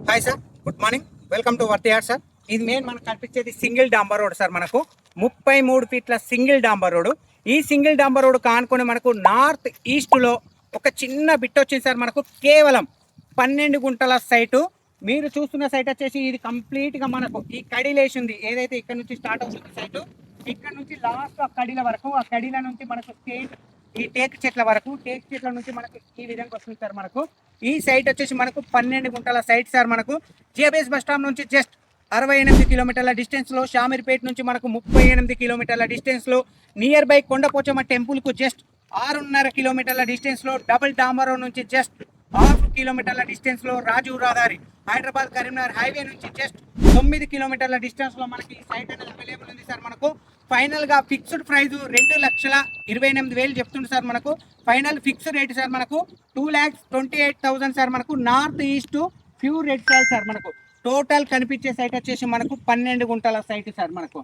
Hi sir, good morning. Welcome to worthy yard sir. ఇది main మనకు కనిపించేది single డాంబర్ రోడ్ సార్. మనకు 33 ఫీట్ల సింగిల్ డాంబర్ రోడ్. ఈ సింగిల్ డాంబర్ రోడ్ కానుకొని మనకు నార్త్ ఈస్ట్లో ఒక చిన్న బిట్ వచ్చింది సార్. మనకు కేవలం 12 గుంటల సైటు. మీరు చూస్తున్న సైట్ వచ్చేసి ఇది కంప్లీట్గా మనకు ఈ కడిలేసింది ఏదైతే ఇక్కడ నుంచి స్టార్ట్ అవుతుంది సైటు, ఇక్కడ నుంచి లాస్ట్ ఆ కడిల వరకు, ఆ కడిల నుంచి మనకు స్టేట్ ఈ టేక్ చెట్ల వరకు, టేక్ చెట్ల నుంచి మనకు ఈ విధంగా వస్తుంది సార్. మనకు ఈ సైట్ వచ్చేసి మనకు 12 గుంటల సైట్ సార్. మనకు జిఎబిఎస్ బస్ స్టాప్ నుంచి జస్ట్ 68 కిలోమీటర్ల డిస్టెన్స్లో, షామీర్పేట నుంచి మనకు 38 కిలోమీటర్ల డిస్టెన్స్లో, నియర్ బై కొండపోచమ్మ టెంపుల్కు జస్ట్ 6.5 కిలోమీటర్ల డిస్టెన్స్లో, డబుల్ డాంబర్ రోడ్ నుంచి జస్ట్ 6 కిలోమీటర్ల డిస్టెన్స్లో, రాజీవ్ రహదారి హైదరాబాద్ కరీంనగర్ హైవే నుంచి జస్ట్ 9 కిలోమీటర్ల డిస్టెన్స్లో మనకి ఈ సైట్ అనేది అవైలబుల్ ఉంది సార్. మనకు ఫైనల్గా ఫిక్స్డ్ ప్రైజ్ 2,28,000 చెప్తుంది సార్. మనకు ఫైనల్ ఫిక్స్డ్ రేట్ సార్ మనకు 2,28,000 సార్. మనకు north east pure red soil sir. మనకు టోటల్ కనిపించే సైట్ వచ్చేసి మనకు 12 గుంటల సైట్ సార్. మనకు